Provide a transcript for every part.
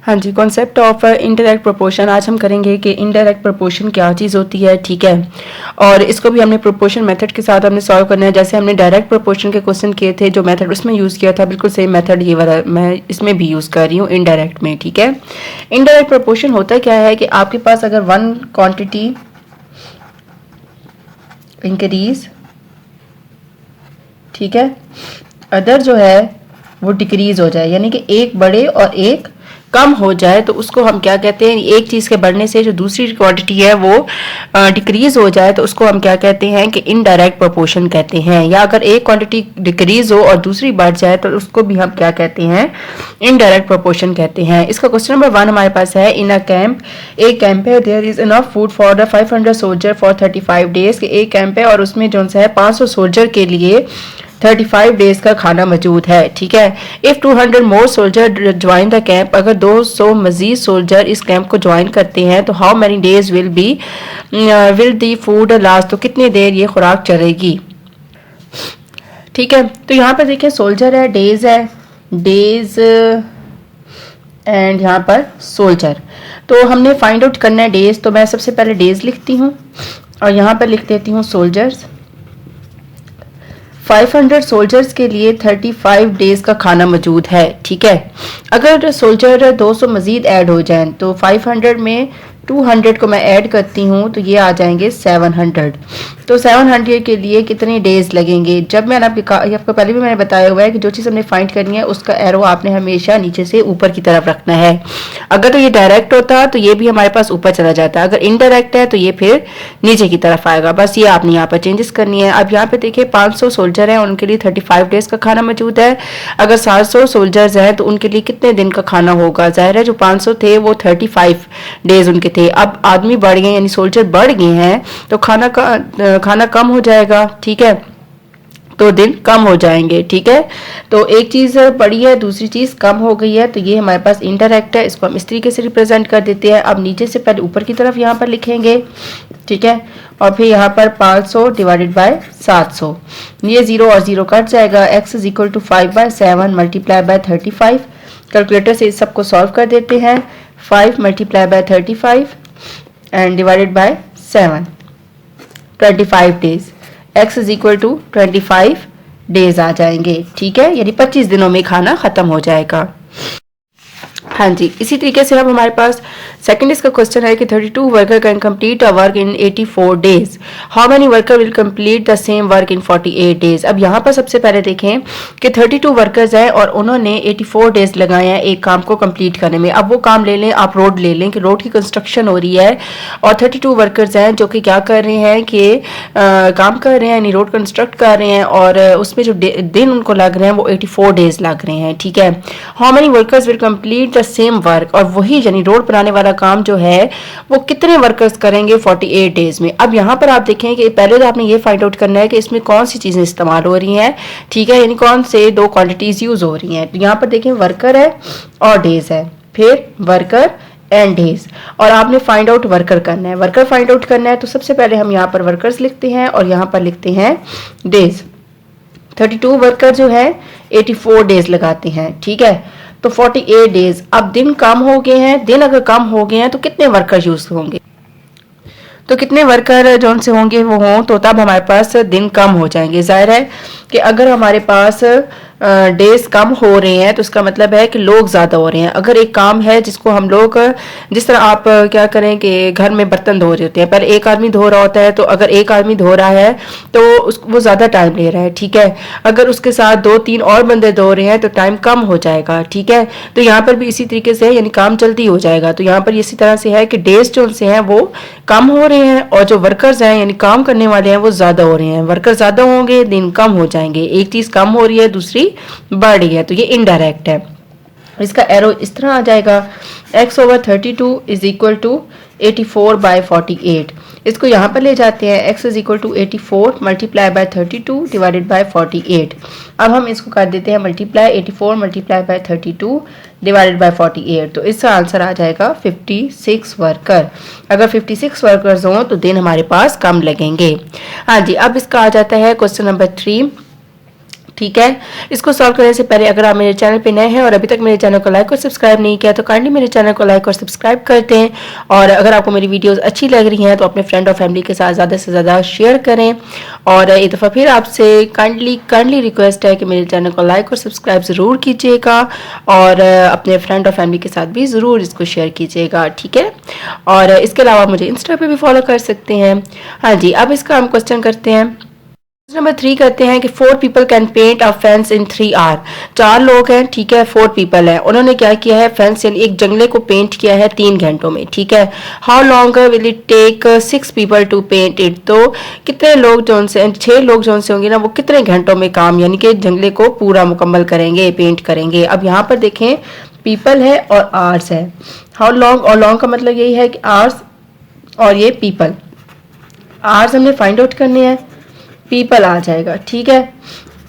हाँ जी, concept of indirect proportion आज हम करेंगे कि इनडायरेक्ट प्रोपोर्शन क्या चीज़ होती है, ठीक है। और इसको भी हमने प्रोपोर्शन मेथड के साथ हमने सॉल्व करना है। जैसे हमने डायरेक्ट प्रोपोर्शन के क्वेश्चन किए थे, जो मेथड उसमें यूज़ किया था, बिल्कुल सेम मेथड ये वाला मैं इसमें भी यूज़ कर रही हूँ इनडायरेक्ट में, ठीक है। इनडायरेक्ट प्रोपोर्शन होता क्या है कि आपके पास अगर वन क्वांटिटी इंक्रीज, ठीक है, अदर जो है वो डिक्रीज हो जाए, यानी कि एक बढ़े और एक कम हो जाए, तो उसको हम क्या कहते हैं, एक चीज़ के बढ़ने से जो दूसरी क्वांटिटी है वो डिक्रीज हो जाए, तो उसको हम क्या कहते हैं कि इनडायरेक्ट प्रोपोर्शन कहते हैं। या अगर एक क्वांटिटी डिक्रीज हो और दूसरी बढ़ जाए तो उसको भी हम क्या कहते हैं, इनडायरेक्ट प्रोपोर्शन कहते हैं। इसका क्वेश्चन नंबर 1 हमारे पास है, इन अ कैंप, एक कैंप है, there is enough food for the 500 soldier for 35 days, के एक कैंप है और उसमें जो है 500 सोल्जर के लिए 35 डेज का खाना मौजूद है, ठीक है। If 200 more soldier join the camp, अगर 200 मजीद सोल्जर इस कैंप को ज्वाइन करते हैं तो how many days will the food last, तो कितनी देर ये खुराक चलेगी, ठीक है। तो यहाँ पर देखिए सोल्जर है, डेज है, डेज एंड यहाँ पर सोल्जर, तो हमने फाइंड आउट करना है डेज। तो मैं सबसे पहले डेज लिखती हूँ और यहाँ पर लिख देती हूँ सोल्जर्स। 500 सोल्जर्स के लिए 35 डेज का खाना मौजूद है, ठीक है। अगर सोल्जर 200 मजीद ऐड हो जाएं तो 500 में 200 को मैं ऐड करती हूँ तो ये आ जाएंगे 700। तो 700 के लिए कितने डेज लगेंगे। जब मैंने आपको पहले भी मैंने बताया हुआ है कि जो चीज़ हमने फाइंड करनी है उसका एरो आपने हमेशा नीचे से ऊपर की तरफ रखना है। अगर तो ये डायरेक्ट होता तो ये भी हमारे पास ऊपर चला जाता, अगर इनडायरेक्ट है तो ये फिर नीचे की तरफ आएगा। बस ये आपने यहाँ पर चेंजेस करनी है। अब यहाँ पे देखिए 500 सोल्जर हैं, उनके लिए 35 डेज का खाना मौजूद है। अगर 700 सोल्जर्स हैं तो उनके लिए कितने दिन का खाना होगा। जाहिर है जो 500 थे वो 35 डेज उनके थे। अब आदमी बढ़ गए यानी सोल्जर बढ़ गए हैं तो खाना कम हो जाएगा, ठीक है, तो दिन कम हो जाएंगे, ठीक है। तो एक चीज बढ़ी है, दूसरी चीज कम हो गई है, तो ये हमारे पास इनडायरेक्ट है। इसको हम इस तरीके से रिप्रेजेंट कर देते हैं। अब नीचे से पहले ऊपर की तरफ यहाँ पर लिखेंगे, ठीक है, और फिर यहाँ पर 500 डिवाइडेड बाय 700, ये 0 और 0 कट जाएगा। x is equal to 5/7 multiply by 35। Calculator से इस सबको सॉल्व कर देते हैं। 5 multiply by 35 and divided by 7, 25 days, x is equal to 25 days आ जाएंगे, ठीक है, यानी 25 दिनों में खाना खत्म हो जाएगा। हाँ जी, इसी तरीके से अब हमारे पास सेकंड इसका क्वेश्चन है कि 32 worker can complete a work in 84 days, how many worker will complete the same work in 48 days. अब यहाँ पर सबसे पहले देखें कि 32 वर्कर्स हैं और उन्होंने 84 डेज लगाए हैं एक काम को कंप्लीट करने में। अब वो काम ले लें, आप रोड ले लें कि रोड की कंस्ट्रक्शन हो रही है और 32 वर्कर्स हैं जो कि क्या कर रहे हैं कि काम कर रहे हैं, यानी रोड कंस्ट्रक्ट कर रहे हैं और उसमें जो दिन उनको लग रहे हैं वो 84 डेज लग रहे हैं, ठीक है। How many workers will complete the same work, और वही यानी रोड बनाने वाला काम जो है वो कितने वर्कर्स करेंगे 48 डेज में। अब यहाँ पर आप देखें कि पहले तो आपने ये फाइंड आउट करना है कि इसमें कौन सी चीजें इस्तेमाल हो रही हैं, ठीक है, यानी कौन से दो क्वांटिटीज यूज हो रही हैं। तो यहाँ पर देखें वर्कर है और डेज है, फिर वर्कर एंड डेज, और आपने फाइंड आउट वर्कर करना है। वर्कर फाइंड आउट करना है तो सबसे पहले हम यहाँ पर वर्कर्स लिखते हैं और यहाँ पर लिखते हैं डेज। 32 वर्कर जो है 84 डेज लगाते हैं, ठीक है, तो 48 डेज। अब दिन कम हो गए हैं, दिन अगर कम हो गए हैं तो कितने वर्कर यूज होंगे, तो कितने वर्कर जो उनसे होंगे वो हों, तो तब हमारे पास दिन कम हो जाएंगे। जाहिर है कि अगर हमारे पास डेज कम हो रहे हैं तो उसका मतलब है कि लोग ज़्यादा हो रहे हैं। अगर एक काम है जिसको हम लोग, जिस तरह आप क्या करें कि घर में बर्तन धो रहे होते हैं, पहले एक आदमी धो रहा होता है, तो अगर एक आदमी धो रहा है तो वो ज़्यादा टाइम ले रहा है, ठीक है। अगर उसके साथ 2-3 और बंदे धो रहे हैं तो टाइम कम हो जाएगा, ठीक है। तो यहाँ पर भी इसी तरीके से यानी काम जल्दी हो जाएगा। तो यहाँ पर इसी तरह से है कि डेज जो उनसे हैं वो कम हो रहे हैं और जो वर्कर्स हैं यानी काम करने वाले हैं वो ज़्यादा हो रहे हैं। वर्कर ज़्यादा होंगे, दिन कम हो जाएंगे। एक चीज़ कम हो रही है, दूसरी बढ़ रही है, तो ये इनडायरेक्ट है। इसका एरो इस तरह आ जाएगा, x/32 इज इक्वल टू 84/48। इसको यहाँ पर ले जाते हैं, x is equal to 84 multiply by 32 divided by 48। अब हम इसको कर देते हैं multiply, 84 multiply by 32 divided by 48, तो इसका आंसर आ जाएगा 56 वर्कर। अगर 56 वर्कर्स हों तो दिन हमारे पास कम लगेंगे। हाँ जी, अब इसका आ जाता है क्वेश्चन नंबर 3, ठीक है। इसको सॉल्व करने से पहले अगर आप मेरे चैनल पे नए हैं और अभी तक मेरे चैनल को लाइक और सब्सक्राइब नहीं किया तो काइंडली मेरे चैनल को लाइक और सब्सक्राइब कर दें। और अगर आपको मेरी वीडियोस अच्छी लग रही हैं तो अपने फ्रेंड और फैमिली के साथ ज़्यादा से ज़्यादा शेयर करें। और एक दफ़ा फिर आपसे काइंडली रिक्वेस्ट है कि मेरे चैनल को लाइक और सब्सक्राइब ज़रूर कीजिएगा और अपने फ्रेंड और फैमिली के साथ भी ज़रूर इसको शेयर कीजिएगा, ठीक है। और इसके अलावा मुझे इंस्टा पे भी फॉलो कर सकते हैं। हाँ जी, अब इसका हम क्वेश्चन करते हैं। नंबर 3 कहते हैं कि 4 people can paint a fence in 3 hour. 4 लोग हैं, ठीक है, 4 पीपल हैं, उन्होंने क्या किया है, फेंस यानी एक जंगले को पेंट किया है 3 घंटों में, ठीक है। How long will it take 6 people to paint it. तो कितने लोग जो उनसे 6 लोग जो उनसे होंगे ना, वो कितने घंटों में काम यानी कि जंगले को पूरा मुकम्मल करेंगे, पेंट करेंगे। अब यहाँ पर देखें पीपल है और आवर्स है। हाउ लॉन्ग, और लॉन्ग का मतलब यही है कि आवर्स और ये पीपल, आवर्स हमने फाइंड आउट करने हैं, पीपल आ जाएगा, ठीक है।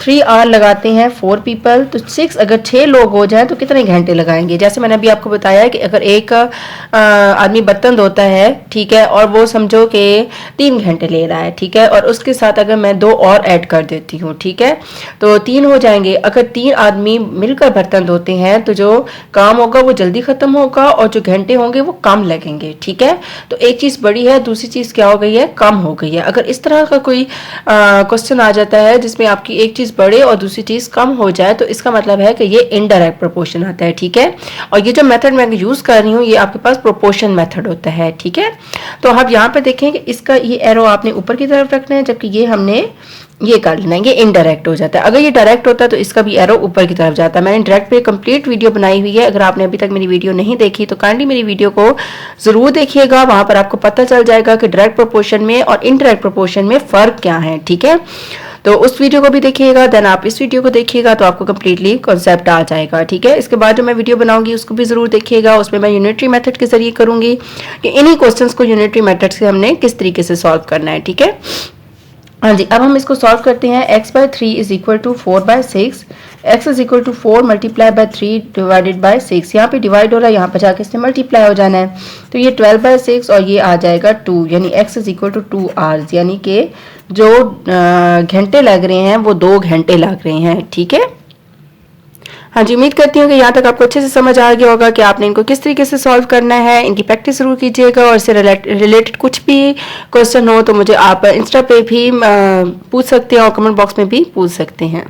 3 आवर लगाते हैं 4 पीपल, तो 6 अगर 6 लोग हो जाएं तो कितने घंटे लगाएंगे। जैसे मैंने अभी आपको बताया कि अगर एक आदमी बर्तन धोता है, ठीक है, और वो समझो कि 3 घंटे ले रहा है, ठीक है, और उसके साथ अगर मैं 2 और ऐड कर देती हूँ, ठीक है, तो 3 हो जाएंगे। अगर 3 आदमी मिलकर बर्तन धोते हैं तो जो काम होगा वो जल्दी ख़त्म होगा और जो घंटे होंगे वो कम लगेंगे, ठीक है। तो एक चीज़ बड़ी है, दूसरी चीज़ क्या हो गई है, कम हो गई है। अगर इस तरह का कोई क्वेश्चन आ जाता है जिसमें आपकी एक चीज़ बढ़े और दूसरी चीज़ कम हो जाए तो इसका मतलब है कि ये इनडायरेक्ट प्रोपोर्शन आता है, ठीक है। और ये जो मेथड मैं यूज़ कर रही हूँ ये आपके पास प्रोपोर्शन मेथड होता है, ठीक है। तो आप यहाँ पे देखें कि इसका ये एरो आपने ऊपर की तरफ रखना है, जबकि ये हमने ये कर लेना है, ये इनडायरेक्ट हो जाता है। अगर ये डायरेक्ट होता है तो इसका भी एरो ऊपर की तरफ जाता है। मैंने डायरेक्ट पे कंप्लीट वीडियो बनाई हुई है, अगर आपने अभी तक मेरी वीडियो नहीं देखी तो काइंडली मेरी वीडियो को ज़रूर देखिएगा, वहाँ पर आपको पता चल जाएगा कि डायरेक्ट प्रोपोर्शन में और इनडायरेक्ट प्रोपोर्शन में फ़र्क क्या है, ठीक है। तो उस वीडियो को भी देखिएगा, देन आप इस वीडियो को देखिएगा तो आपको कंप्लीटली कॉन्सेप्ट आ जाएगा, ठीक है। इसके बाद जो मैं वीडियो बनाऊंगी उसको भी ज़रूर देखिएगा, उसमें मैं यूनिटरी मेथड के जरिए करूंगी कि इन्हीं क्वेश्चंस को यूनिटरी मेथड से हमने किस तरीके से सॉल्व करना है, ठीक है। हाँ जी, अब हम इसको सॉल्व करते हैं। x/3 is equal to 4/6, x is equal to 4 multiply by 3 divided by 6। यहाँ पे डिवाइड हो रहा है, यहाँ पर जाके इससे मल्टीप्लाई हो जाना है, तो ये 12/6 और ये आ जाएगा 2, यानी x is equal to 2 hours, यानी कि जो घंटे लग रहे हैं वो 2 घंटे लग रहे हैं, ठीक है। हाँ जी, उम्मीद करती हूँ कि यहाँ तक आपको अच्छे से समझ आ गया होगा कि आपने इनको किस तरीके से सॉल्व करना है। इनकी प्रैक्टिस जरूर कीजिएगा और इससे रिलेटेड कुछ भी क्वेश्चन हो तो मुझे आप इंस्टा पे भी पूछ सकते हैं और कमेंट बॉक्स में भी पूछ सकते हैं।